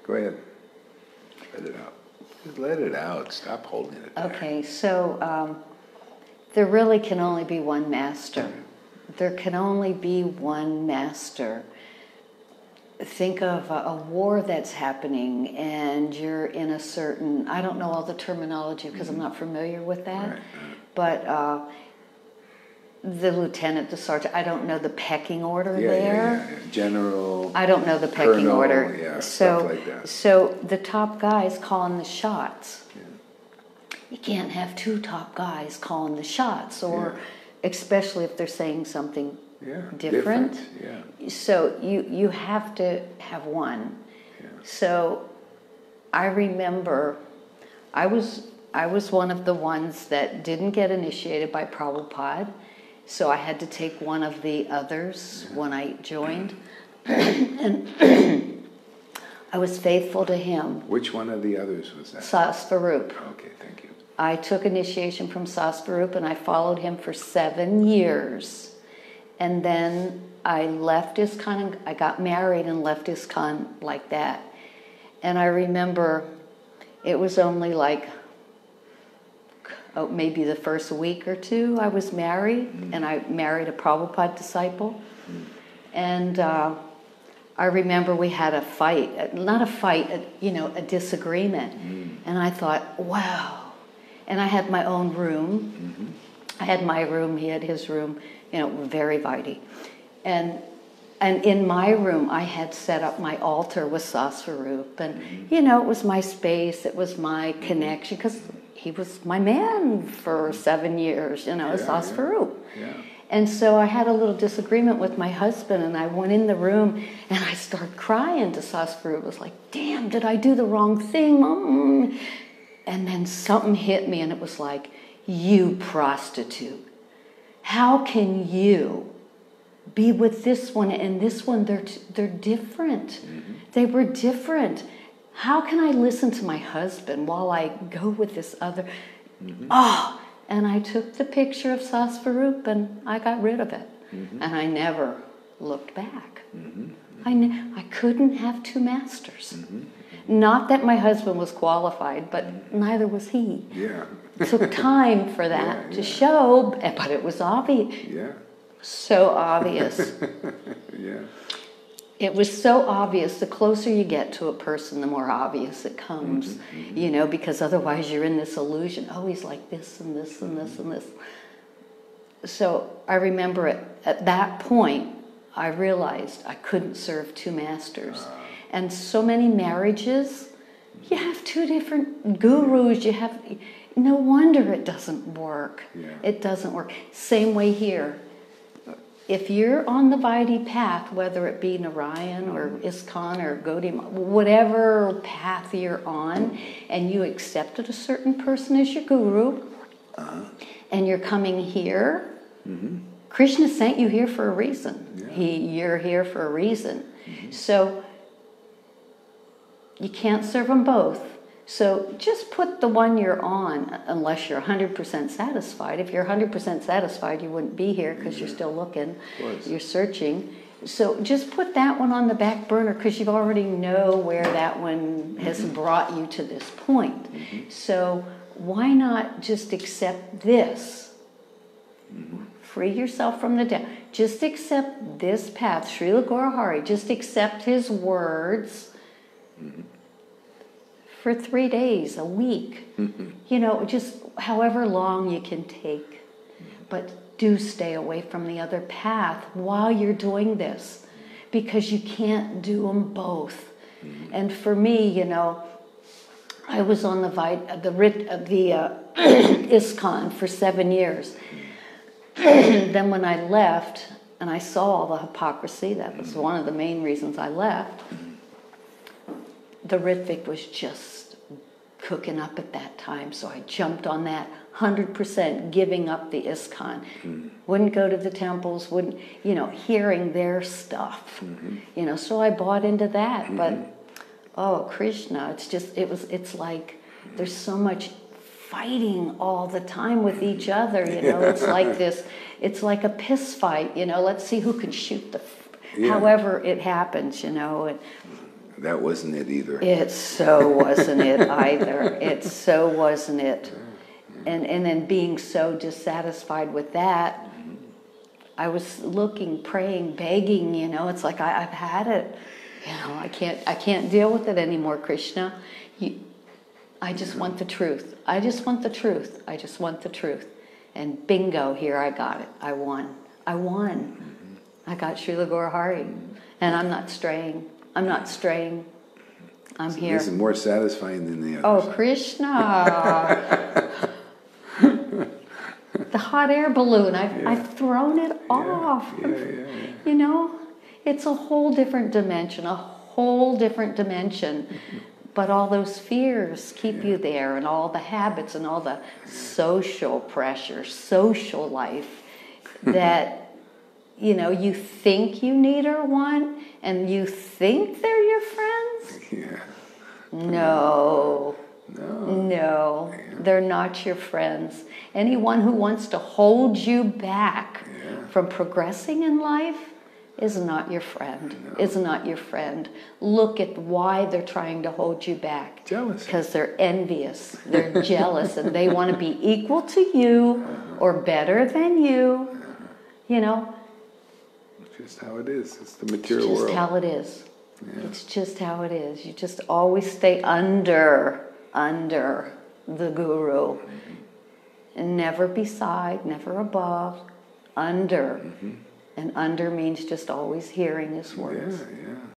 Go ahead. Let it out. Just let it out. Stop holding it there. Okay, so there really can only be one master. There can only be one master. Think of a war that's happening and you're in a certain, I don't know all the terminology because I'm not familiar with that, Right. but the lieutenant, the sergeant, I don't know the pecking order there. Yeah. General. I don't know the pecking colonel, order. Yeah, so, stuff like that. So the top guy's calling the shots. Yeah. You can't have two top guys calling the shots, or especially if they're saying something different. Yeah. So you have to have one. Yeah. So I remember I was one of the ones that didn't get initiated by Prabhupada, so I had to take one of the others when I joined, and I was faithful to him. Which one of the others was that? Sasvarup. Okay, thank you. I took initiation from Sasvarup and I followed him for 7 years. And then I left ISKCON, and I got married and left ISKCON like that. And I remember it was only like, maybe the first week or two I was married, and I married a Prabhupada disciple. And I remember we had a fight, not a fight, a disagreement. And I thought, wow. And I had my own room. I had my room, he had his room, very Vaidhi. And in my room, I had set up my altar with Sasvarup. And, it was my space, it was my connection, because he was my man for 7 years, Sasvarup. Yeah. And so I had a little disagreement with my husband, and I went in the room, and I started crying to Sasvarup. It was like, damn, did I do the wrong thing, Mom? And then something hit me, and it was like, you prostitute. How can you be with this one and this one? They're different. They were different. How can I listen to my husband while I go with this other? And I took the picture of Sasvarup and I got rid of it. And I never looked back. I couldn't have two masters. Not that my husband was qualified, but neither was he. Yeah. It took time for that to show, but it was obvious. Yeah. So obvious. Yeah. It was so obvious. The closer you get to a person, the more obvious it comes, because otherwise you're in this illusion. Oh, he's like this and this and this and this. So I remember at that point, I realized I couldn't serve two masters. And so many marriages, you have two different gurus. No wonder it doesn't work. Yeah. It doesn't work. Same way here. If you're on the Vaidhi path, whether it be Narayan or ISKCON or Gaudiya, whatever path you're on, and you accepted a certain person as your guru, and you're coming here, Krishna sent you here for a reason. Yeah. You're here for a reason. So you can't serve them both. So just put the one you're on, unless you're 100% satisfied. If you're 100% satisfied, you wouldn't be here because you're still looking, you're searching. So just put that one on the back burner because you already know where that one has brought you to this point. So why not just accept this? Free yourself from the doubt. Just accept this path. Srila Gaurahari, just accept his words. For 3 days, a week, just however long you can take. But do stay away from the other path while you're doing this, because you can't do them both. And for me, I was on the ISKCON for 7 years. Then when I left, and I saw all the hypocrisy, that was one of the main reasons I left, the Ritvik was just cooking up at that time, so I jumped on that 100%, giving up the ISKCON. Wouldn't go to the temples, wouldn't, hearing their stuff. So I bought into that. But, Krishna, it's like there's so much fighting all the time with each other, It's like this, it's like a piss fight, let's see who can shoot however it happens, And That wasn't it either. It so wasn't it either. It so wasn't it. And then being so dissatisfied with that, I was looking, praying, begging, it's like I've had it. I can't deal with it anymore, Krishna. I just want the truth. I just want the truth. I just want the truth. And bingo, here I got it. I won. I got Srila Gaurahari. And I'm not straying. I'm here. This is more satisfying than the Oh, others. Krishna. The hot air balloon, I've thrown it off. Yeah. It's a whole different dimension, But all those fears keep you there, and all the habits and all the social pressure, social life that, you think you need or want, and you think they're your friends. Yeah. No, they're not your friends. Anyone who wants to hold you back from progressing in life is not your friend. Is not your friend. Look at why they're trying to hold you back. Jealous. Because they're envious. They're jealous, and they want to be equal to you or better than you. It's just how it is. It's the material world. It's just how it is. Yeah. It's just how it is. You just always stay under the guru. And never beside, never above, under. And under means just always hearing his words. Yeah.